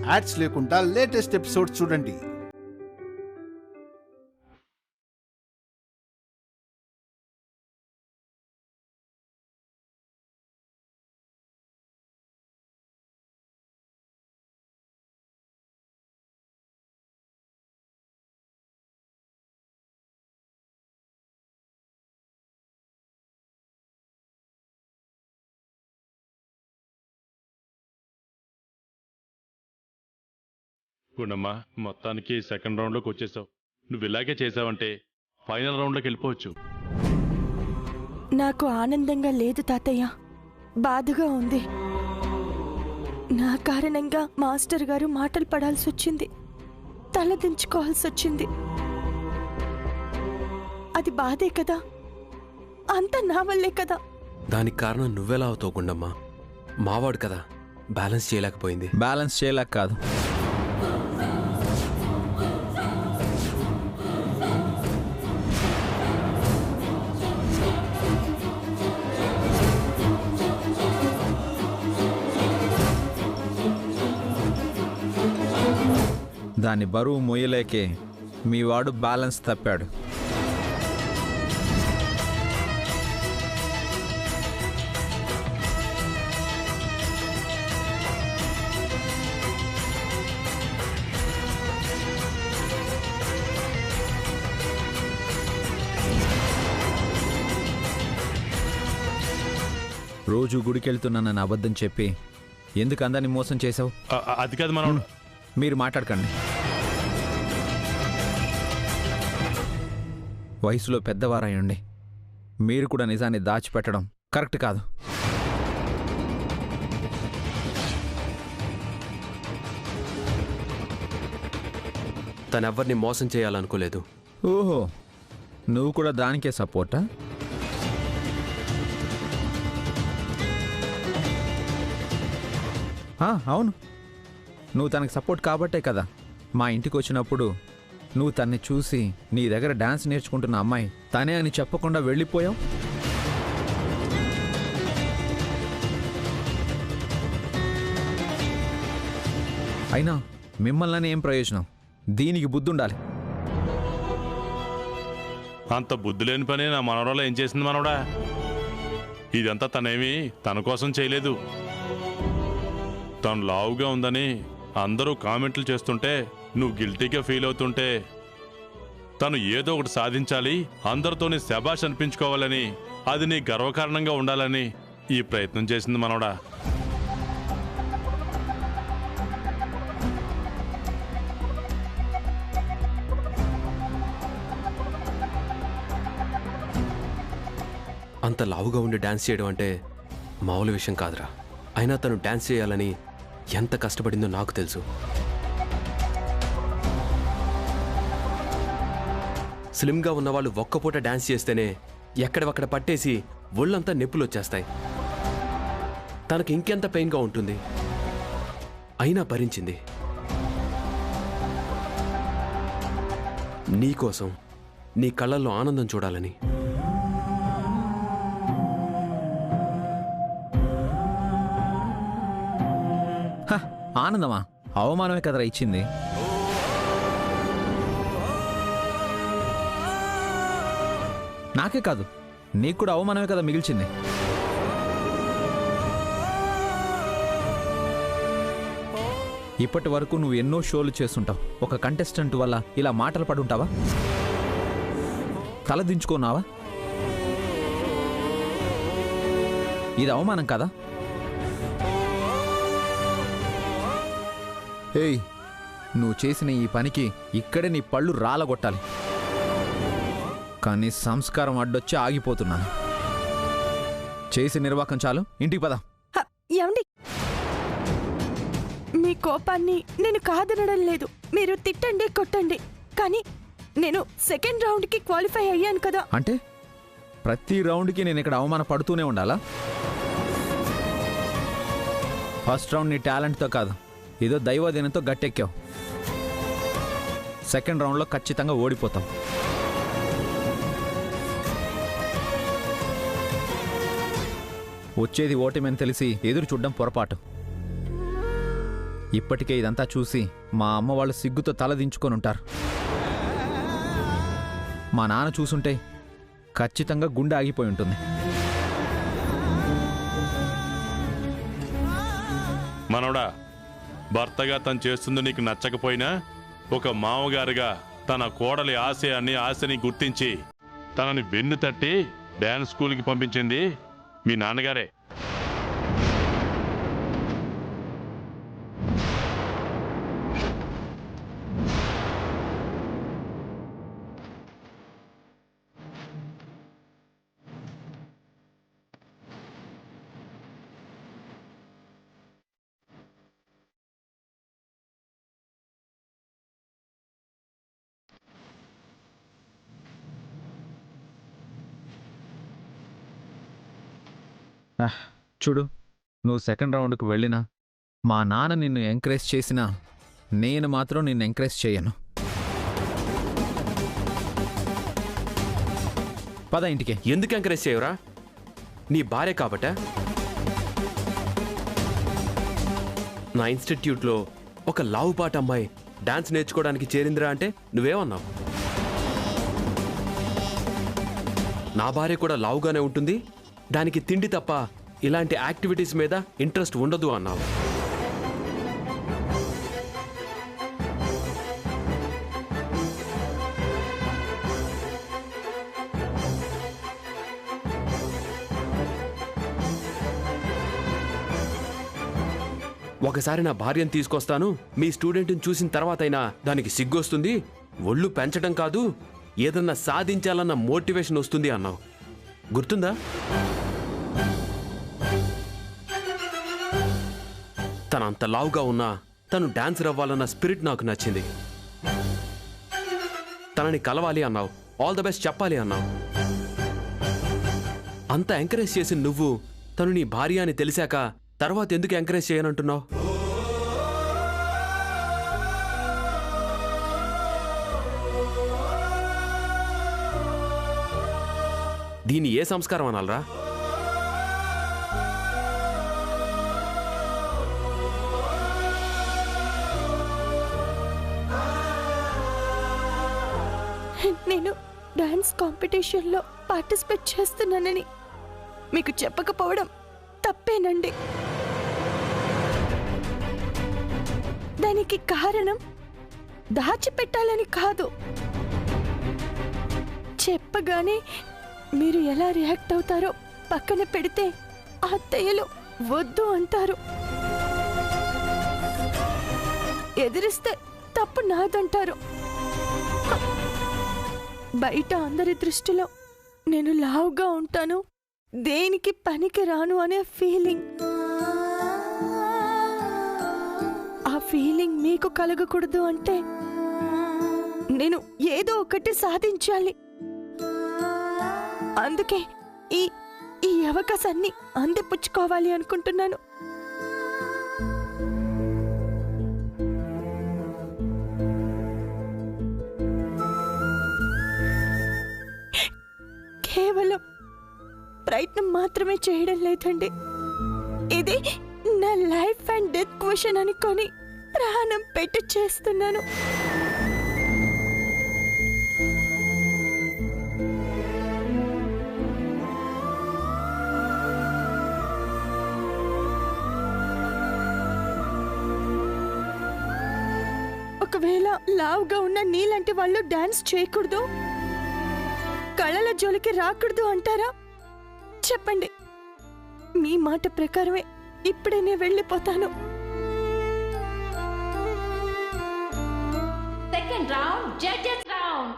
Ads లేకుండా latest episodes చూడండి. గుణమ్మా, మొత్తానికి సెకండ్ రౌండ్లోకి వచ్చేసావు. నువ్వు ఇలాగే చేసావంటే ఫైనల్ రౌండ్లోకి వెళ్ళిపోవచ్చు. నాకు ఆనందంగా లేదు తాతయ్య, బాధగా ఉంది. నా కారణంగా మాస్టర్ గారు మాటలు పడాల్సి వచ్చింది, తలదించుకోవాల్సి వచ్చింది. అది బాధే కదా, అంతా నా వల్లే కదా. దానికి కారణం నువ్వెలా అవుతావు గుండమ్మా? మావాడు కదా బ్యాలెన్స్ చేయలేకపోయింది. బ్యాలెన్స్ చేయలేక కాదు, దాని బరువు మొయ్యలేకే మీ వాడు బ్యాలెన్స్ తప్పాడు. రోజు గుడికెళ్తున్నానని అబద్ధం చెప్పి ఎందుకు అందరినీ మోసం చేశావు? అది కాదు మనం. మీరు మాట్లాడకండి. వయసులో పెద్దవారాయండి మీరు కూడా నిజాన్ని దాచిపెట్టడం కరెక్ట్ కాదు. తనెవ్వరిని మోసం చేయాలనుకోలేదు. ఓహో, నువ్వు కూడా దానికే సపోర్టా? అవును, నువ్వు తనకి సపోర్ట్ కాబట్టే కదా మా ఇంటికి వచ్చినప్పుడు నువ్వు తన్ని చూసి నీ దగ్గర డాన్స్ నేర్చుకుంటున్న అమ్మాయి తనే అని చెప్పకుండా వెళ్ళిపోయావు. అయినా మిమ్మల్ని ఏం ప్రయోజనం? దీనికి బుద్ధి ఉండాలి. అంత బుద్ధి లేని పని నా మనవరాలు ఏం చేసింది మనవడా? ఇదంతా తనేమి తన కోసం చేయలేదు. తను లావుగా ఉందని అందరూ కామెంట్లు చేస్తుంటే నువ్వు గిల్టీగా ఫీల్ అవుతుంటే తను ఏదో ఒకటి సాధించాలి, అందరితోని శబాష్ అనిపించుకోవాలని, అది నీ గర్వకారణంగా ఉండాలని ఈ ప్రయత్నం చేసింది మనవడా. అంత లావుగా ఉండి డాన్స్ చేయడం అంటే మామూలు విషయం కాదురా. అయినా తను డాన్స్ చేయాలని ఎంత కష్టపడిందో నాకు తెలుసు. స్లిమ్గా ఉన్నవాళ్ళు ఒక్కపూట డాన్స్ చేస్తేనే ఎక్కడవక్కడ పట్టేసి ఒళ్ళంతా నొప్పులు వచ్చేస్తాయి. తనకు ఇంకెంత పెయిన్గా ఉంటుంది, అయినా భరించింది. నీకోసం, నీ కళ్ళల్లో ఆనందం చూడాలని. ఆనందమా? అవమానమే కదరా ఇచ్చింది. నాకే కాదు, నీకు కూడా అవమానమే కదా మిగిల్చింది. ఇప్పటి వరకు నువ్వు ఎన్నో షోలు చేస్తుంటావు. ఒక కంటెస్టెంట్ వల్ల ఇలా మాటలు పడుంటావా? తలదించుకున్నావా? ఇది అవమానం కదా? ఏయ్, నువ్వు చేసిన ఈ పనికి ఇక్కడే నీ పళ్ళు రాలగొట్టాలి. కానీ సంస్కారం అడ్డొచ్చి ఆగిపోతున్నాను. చేసి నిర్వాకం చాలు, ఇంటికి పద. ఏమండి, మీ కోపాన్ని నేను కాదనడం లేదు. మీరు తిట్టండి, కొట్టండి, కానీ నేను సెకండ్ రౌండ్కి క్వాలిఫై అయ్యాను కదా. అంటే ప్రతి రౌండ్కి నేను ఇక్కడ అవమాన పడుతూనే ఉండాలా? ఫస్ట్ రౌండ్ నీ టాలెంట్తో కాదు, ఏదో దైవదీనంతో గట్టెక్కావు. సెకండ్ రౌండ్లో ఖచ్చితంగా ఓడిపోతావు. వచ్చేది ఓటమని తెలిసి ఎదురు చూడడం పొరపాటు. ఇప్పటికే ఇదంతా చూసి మా అమ్మ వాళ్ళు సిగ్గుతో తలదించుకొని ఉంటారు. మా నాన్న చూసుంటే ఖచ్చితంగా గుండె ఆగిపోయి ఉంటుంది. మనవడా, భర్తగా తను చేస్తుంది నీకు నచ్చకపోయినా ఒక మామగారుగా తన కోడలి ఆశని గుర్తించి తనని వెన్ను తట్టి డ్యాన్స్ స్కూల్కి పంపించింది మీ నాన్నగారే. చూడు, నువ్వు సెకండ్ రౌండ్కి వెళ్ళినా మా నాన్న నిన్ను ఎంకరేజ్ చేసినా నేను మాత్రం నిన్ను ఎంకరేజ్ చేయను. పద ఇంటికి. ఎందుకు ఎంకరేజ్ చేయవురా? నీ భార్య కాబట్ట. నా ఇన్స్టిట్యూట్లో ఒక లావుపాట అమ్మాయి డాన్స్ నేర్చుకోవడానికి చేరిందిరా అంటే నువ్వేమన్నావు? నా భార్య కూడా లావుగానే ఉంటుంది, దానికి తిండి తప్ప ఇలాంటి యాక్టివిటీస్ మీద ఇంట్రెస్ట్ ఉండదు అన్నావు. ఒకసారి నా భార్యను తీసుకొస్తాను, మీ స్టూడెంట్ని చూసిన తర్వాతైనా దానికి సిగ్గొస్తుంది, ఒళ్ళు పెంచడం కాదు ఏదన్నా సాధించాలన్న మోటివేషన్ వస్తుంది అన్నావు. గుర్తుందా? తను అంత లావుగా ఉన్నా తను డాన్సర్ అవ్వాలన్న స్పిరిట్ నాకు నచ్చింది. తనని కలవాలి అన్నావు, ఆల్ ద బెస్ట్ చెప్పాలి అన్నావు. అంత ఎంకరేజ్ చేసి నువ్వు తను నీ భార్య అని తెలిసాక తర్వాత ఎందుకు ఎంకరేజ్ చేయనంటున్నావు? దీన్ని ఏ సంస్కారం అనాలరా? నేను డాన్స్ కాంపిటీషన్లో పార్టిసిపేట్ చేస్తున్నానని మీకు చెప్పకపోవడం తప్పేనండి. దానికి కారణం దాచిపెట్టాలని కాదు, చెప్పగానే మీరు ఎలా రియాక్ట్ అవుతారో పక్కన పెడితే అత్తయ్యలు వద్దు అంటారు, ఎదిరిస్తే తప్పు నాదంటారు. బయట అందరి దృష్టిలో నేను లావుగా ఉంటాను, దేనికి పనికి రాను అనే ఫీలింగ్. ఆ ఫీలింగ్ మీకు కలగకూడదు అంటే నేను ఏదో ఒకటి సాధించాలి. అందుకే ఈ ఈ అవకాశాన్ని అందిపుచ్చుకోవాలి అనుకుంటున్నాను. కేవలం ప్రయత్నం మాత్రమే చేయడం లేదండి, ఇది నా లైఫ్ అండ్ డెత్ క్వశ్చన్ అనుకొని ప్రాణం పెట్టి చేస్తున్నాను. ఒకవేళ లావుగా ఉన్న నీలాంటి వాళ్ళు డాన్స్ చేయకూడదు, కళల జోలికి రాకూడదు అంటారా? చెప్పండి. మీ మాట ప్రకారమే ఇప్పుడే నేను వెళ్ళిపోతాను. Second round, judges round.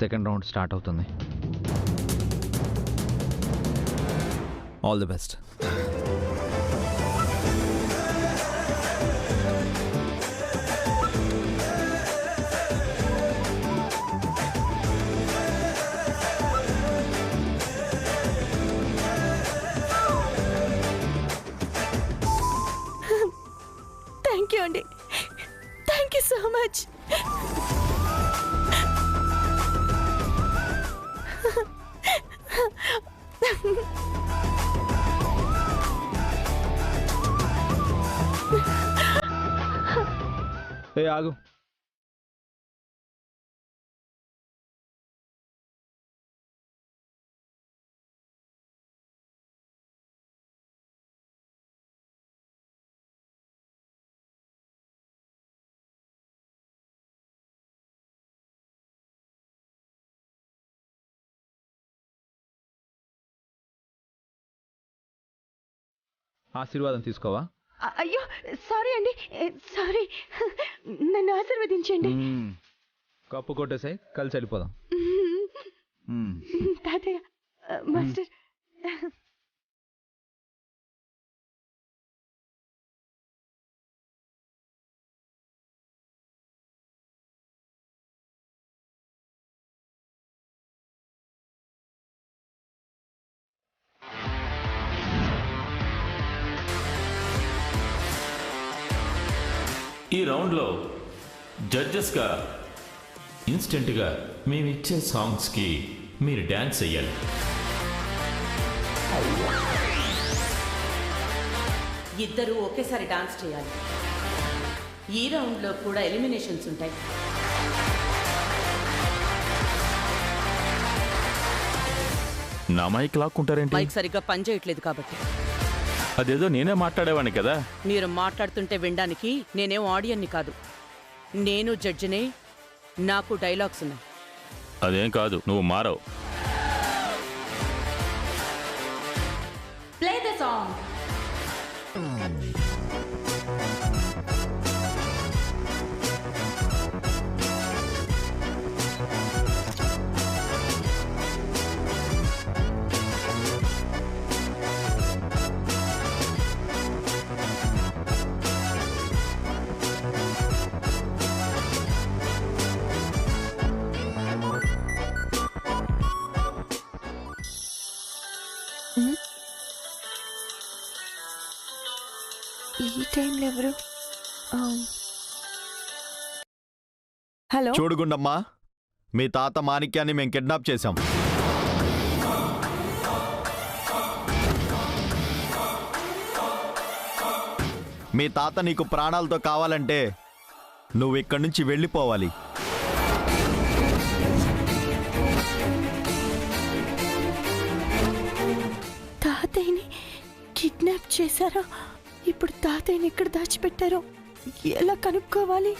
Second round start అవుతుంది. All the best. Thank you అండి, థ్యాంక్ యూ సో మచ్. ఏ ఆగు. ఆశీర్వాదం తీసుకోవా? అయ్యో సారీ అండి, సారీ. నన్ను ఆశీర్వదించండి. కప్పు కొట్టేసాయి, కలిసి వెళ్ళిపోదాం. తాతయ్య, మాస్టర్. ఈ రౌండ్లో జడ్జెస్గా ఇన్స్టెంట్గా మేమిచ్చే సాంగ్స్కి మీరు డ్యాన్స్ చెయ్యాలి. ఇద్దరూ ఒకేసారి డాన్స్ చేయాలి. ఈ రౌండ్లో కూడా ఎలిమినేషన్స్ ఉంటాయి. నా మైక్ లాక్కుంటారేంటి? మైక్ సరిగ్గా పనిచేయట్లేదు కాబట్టి. అదేదో నేనే మాట్లాడేవాడిని కదా. మీరు మాట్లాడుతుంటే వినడానికి నేనేం ఆడియన్ని కాదు, నేను జడ్జినే. నాకు డైలాగ్స్ ఉన్నాయి. అదేం కాదు, నువ్వు మారవు. Play the song. ఈ టైంలో ఎవరు? హలో, చూడుగుండమ్మా, మీ తాత మాణిక్యాన్ని మేము కిడ్నాప్ చేశాం. మీ తాత నీకు ప్రాణాలతో కావాలంటే నువ్వు ఇక్కడి నుంచి వెళ్ళిపోవాలి. తాతయ్యని కిడ్నాప్ చేశారా? ఇప్పుడు తాతయ్యని ఎక్కడ దాచిపెట్టారో ఎలా కనుక్కోవాలి?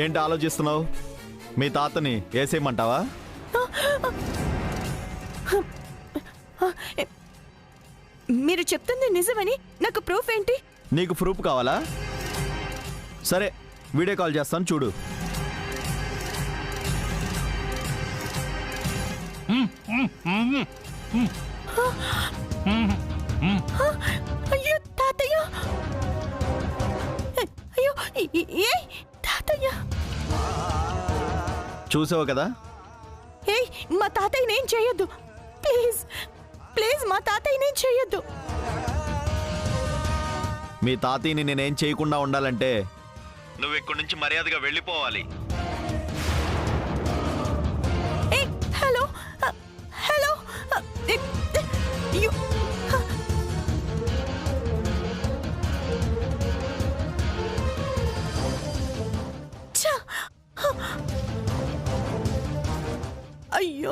ఏంటి ఆలోచిస్తున్నావు? మీ తాతని వేసేయమంటావా? మీరు చెప్తుంది నిజమని నాకు ప్రూఫ్ ఏంటి? నీకు ప్రూఫ్ కావాలా? సరే, వీడియో కాల్ చేస్తాను, చూడు. అయ్యో తాతయ్య, అయ్యో ఏ తాతయ్య, చూసావు కదా? ఏయ్, మా తాతయ్యని ఏం చేయొద్దు ప్లీజ్, ప్లీజ్ మా తాతయ్యని ఏం చేయొద్దు. మీ తాతయ్యని నేనేం చేయకుండా ఉండాలంటే నువ్వు ఇక్కడి నుంచి మర్యాదగా వెళ్ళిపోవాలి. ఏయ్, హలో హలో, అయ్యో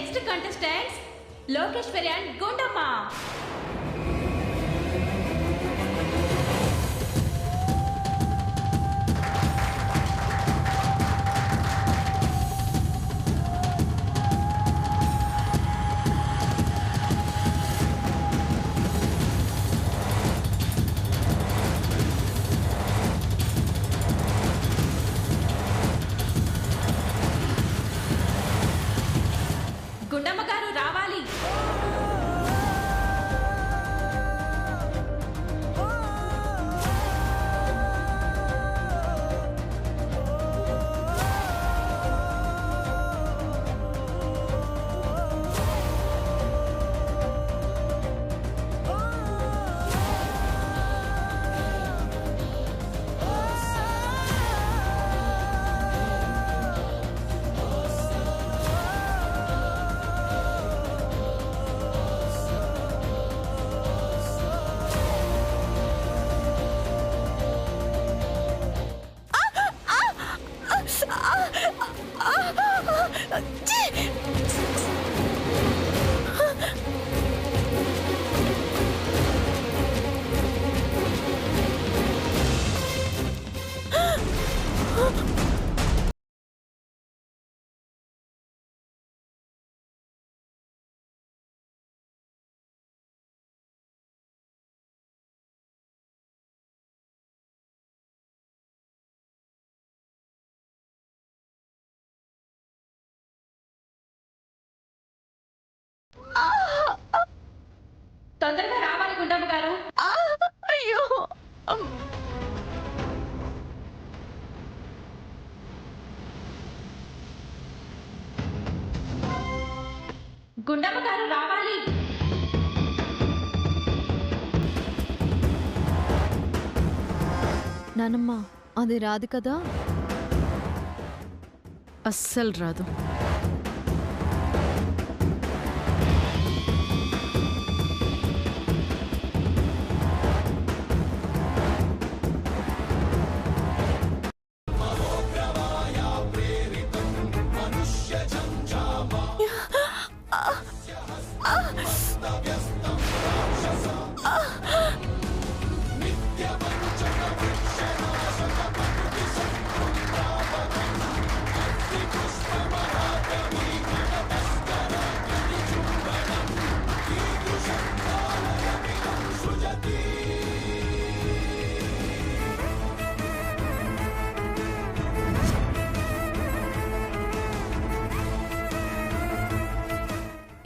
next contestants Lokeshwari and Gundamma. Gundamma గారు రావాలి. తొందరగా రావాలి గుండమ్మ గారు. అయ్యో గుండమ్మ గారు రావాలి. నానమ్మ అది రాదు కదా. అస్సలు రాదు.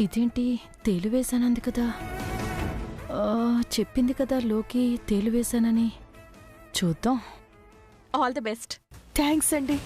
ఇదేంటి తేలు వేశానంది కదా. చెప్పింది కదా లోకి తేలు వేశానని. చూద్దాం. All the best. థ్యాంక్స్ అండి.